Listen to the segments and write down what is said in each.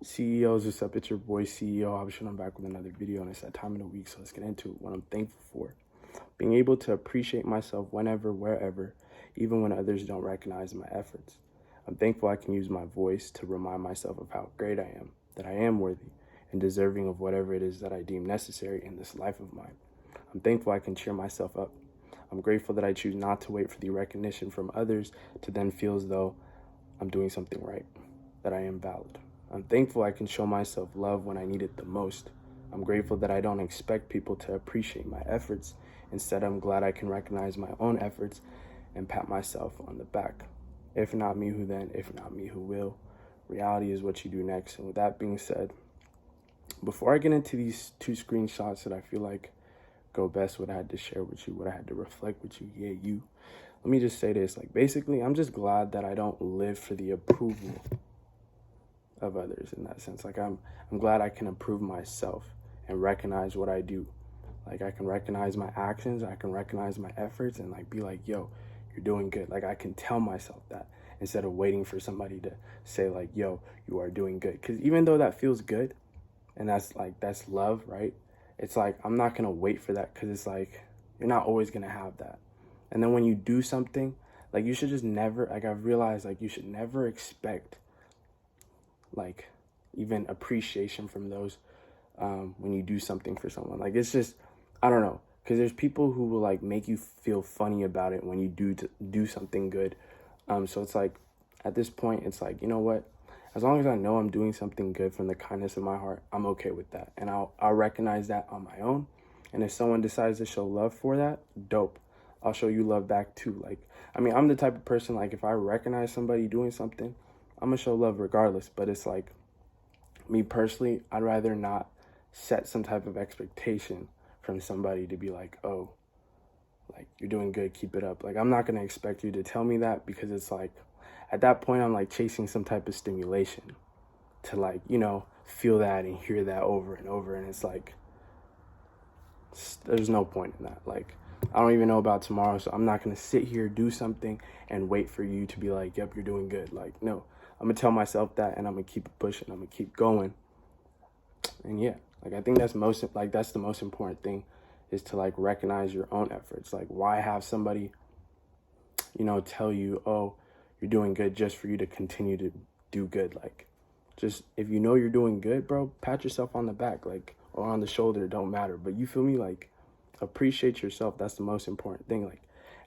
CEOs, what's up? It's your boy CEO Option. I'm back with another video, and it's that time of the week, so let's get into it. What I'm thankful for: being able to appreciate myself whenever, wherever, even when others don't recognize my efforts. I'm thankful I can use my voice to remind myself of how great I am, that I am worthy and deserving of whatever it is that I deem necessary in this life of mine. I'm thankful I can cheer myself up. I'm grateful that I choose not to wait for the recognition from others to then feel as though I'm doing something right, that I am valid. I'm thankful I can show myself love when I need it the most. I'm grateful that I don't expect people to appreciate my efforts. Instead, I'm glad I can recognize my own efforts and pat myself on the back. If not me, who then? If not me, who will? Reality is what you do next. And with that being said, before I get into these two screenshots that I feel like go best, what I had to share with you, what I had to reflect with you, let me just say this. Basically, I'm just glad that I don't live for the approval of others in that sense. I'm glad I can improve myself and recognize what I do. I can recognize my actions, I can recognize my efforts, and be like, yo, you're doing good. I can tell myself that instead of waiting for somebody to say yo, you are doing good. Because even though that feels good, and that's love, right? It's I'm not gonna wait for that, because it's you're not always gonna have that. And then when you do something, you should just never, I've realized you should never expect even appreciation from those when you do something for someone. It's just, I don't know, because there's people who will make you feel funny about it when you do something good. So it's at this point, it's you know what, as long as I know I'm doing something good from the kindness of my heart, I'm okay with that, and I'll recognize that on my own. And if someone decides to show love for that, dope, I'll show you love back too. I'm the type of person, if I recognize somebody doing something, I'm gonna show love regardless. But it's me personally, I'd rather not set some type of expectation from somebody to be oh, you're doing good, keep it up. I'm not gonna expect you to tell me that, because it's at that point I'm chasing some type of stimulation to feel that and hear that over and over, and it's there's no point in that. I don't even know about tomorrow, so I'm not gonna sit here, do something, and wait for you to be yep, you're doing good. No, I'm gonna tell myself that, and I'm gonna keep it pushing, I'm gonna keep going. And yeah, I think that's that's the most important thing, is to recognize your own efforts. Why have somebody tell you, oh, you're doing good, just for you to continue to do good? Just, if you know you're doing good, bro, pat yourself on the back, or on the shoulder, it don't matter. But you feel me? Appreciate yourself. That's the most important thing.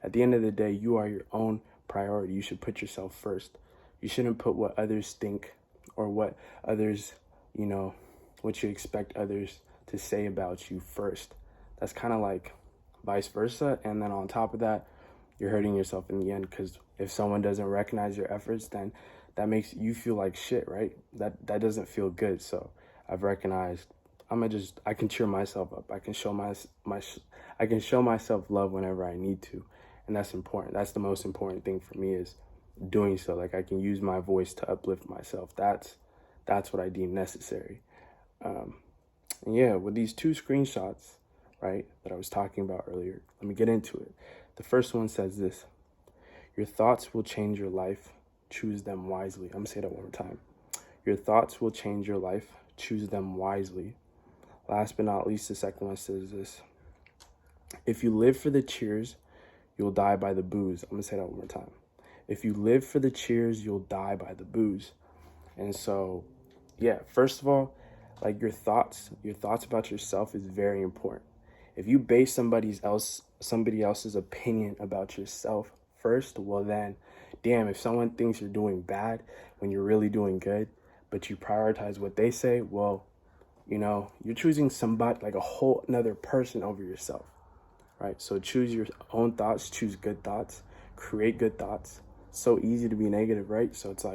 At the end of the day, you are your own priority. You should put yourself first. You shouldn't put what others think, or what others, what you expect others to say about you first. That's kind of vice versa. And then on top of that, you're hurting yourself in the end, because if someone doesn't recognize your efforts, then that makes you feel like shit, right? That doesn't feel good. So I've recognized I can cheer myself up. I can show I can show myself love whenever I need to. And that's important. That's the most important thing for me, is doing so. I can use my voice to uplift myself. That's what I deem necessary. And yeah, with these two screenshots, right, that I was talking about earlier, let me get into it. The first one says this: your thoughts will change your life. Choose them wisely. I'm gonna say that one more time. Your thoughts will change your life. Choose them wisely. Last but not least, the second one says this: if you live for the cheers, you'll die by the booze. I'm gonna say that one more time. If you live for the cheers, you'll die by the booze. And so, yeah, first of all, your thoughts about yourself is very important. If you base somebody else's opinion about yourself first, well then, damn, if someone thinks you're doing bad when you're really doing good, but you prioritize what they say, well, you're choosing somebody, a whole another person over yourself, right? So choose your own thoughts, choose good thoughts, create good thoughts. So easy to be negative, right? So it's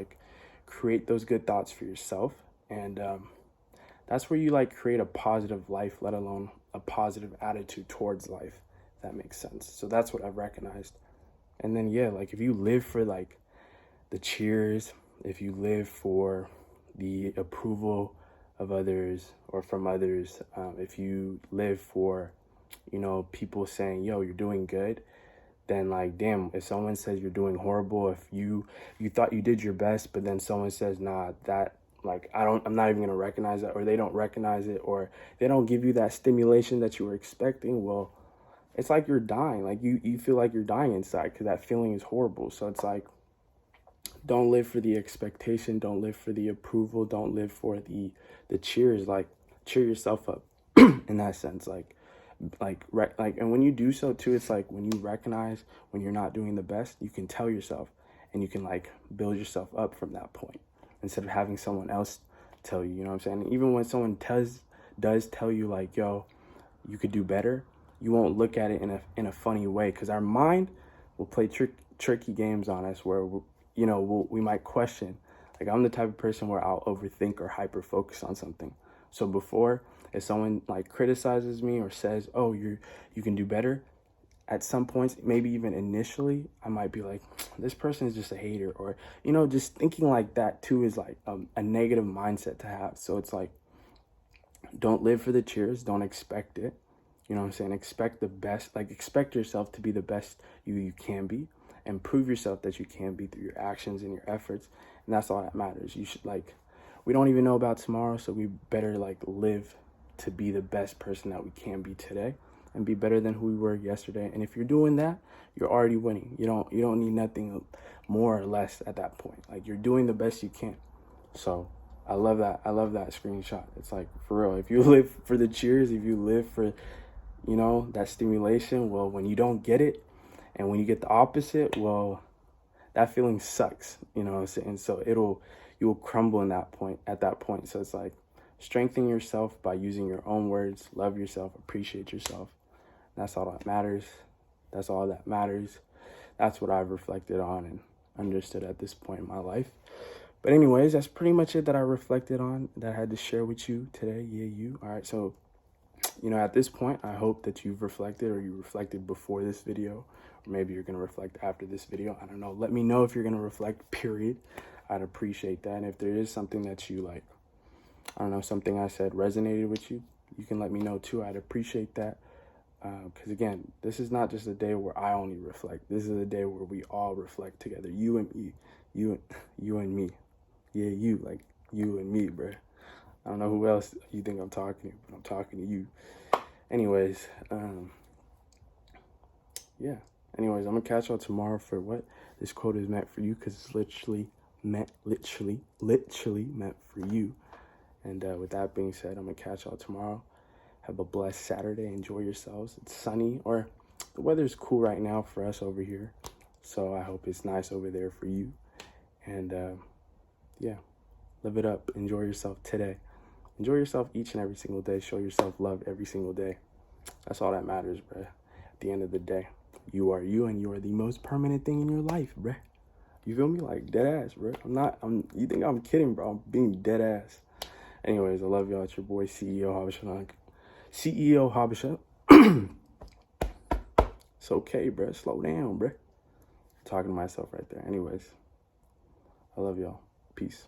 create those good thoughts for yourself, and that's where you create a positive life, let alone a positive attitude towards life, if that makes sense. So that's what I've recognized. And then yeah, if you live for the cheers, if you live for the approval of others or from others, if you live for people saying, yo, you're doing good, then damn, if someone says you're doing horrible, if you thought you did your best, but then someone says, nah, like, I'm not even going to recognize that, or they don't recognize it, or they don't give you that stimulation that you were expecting, well, it's like you're dying. Like, you feel like you're dying inside because that feeling is horrible. So it's like, don't live for the expectation. Don't live for the approval. Don't live for the cheers. Like, cheer yourself up in that sense. And when you do so too, it's like when you recognize when you're not doing the best, you can tell yourself, and you can like build yourself up from that point instead of having someone else tell you. You know what I'm saying? And even when someone does tell you like, yo, you could do better, you won't look at it in a funny way, because our mind will play tricky games on us where we might question. Like, I'm the type of person where I'll overthink or hyper focus on something. So before, if someone like criticizes me or says, oh, you can do better, at some points, maybe even initially, I might be like, this person is just a hater, or just thinking like that too is like a negative mindset to have. So it's like, don't live for the cheers, don't expect it. You know what I'm saying? Expect the best, like expect yourself to be the best you can be, and prove yourself that you can be through your actions and your efforts. And that's all that matters. You should we don't even know about tomorrow, so we better like live to be the best person that we can be today and be better than who we were yesterday. And if you're doing that, you're already winning. You don't need nothing more or less at that point. Like, you're doing the best you can. So I love that. I love that screenshot. It's like, for real, if you live for the cheers, if you live for that stimulation, well, when you don't get it, and when you get the opposite, well, that feeling sucks, you know what I'm saying? So you will crumble at that point. So it's like, strengthen yourself by using your own words, love yourself, appreciate yourself. That's all that matters. That's all that matters. That's what I've reflected on and understood at this point in my life. But anyways, that's pretty much it that I reflected on, that I had to share with you today. Yeah, you. All right, so at this point, I hope that you've reflected, or you reflected before this video, or maybe you're going to reflect after this video. I don't know. Let me know if you're going to reflect, period. I'd appreciate that. And if there is something that you like, I don't know, something I said resonated with you, you can let me know too. I'd appreciate that. Because again, this is not just a day where I only reflect. This is a day where we all reflect together. You and me. You and me. Yeah, you and me, bruh. I don't know who else you think I'm talking to, but I'm talking to you. Anyways, yeah. Anyways, I'm going to catch y'all tomorrow for what this quote is meant for you, because it's literally meant for you. And with that being said, I'm going to catch y'all tomorrow. Have a blessed Saturday. Enjoy yourselves. It's sunny, or the weather's cool right now for us over here. So I hope it's nice over there for you. And yeah, live it up. Enjoy yourself today. Enjoy yourself each and every single day. Show yourself love every single day. That's all that matters, bruh. At the end of the day, you are you, and you are the most permanent thing in your life, bruh. You feel me? Like, dead ass, bruh. You think I'm kidding, bro? I'm being dead ass. Anyways, I love y'all. It's your boy, CEO Habisha. It's okay, bruh. Slow down, bruh. I'm talking to myself right there. Anyways, I love y'all. Peace.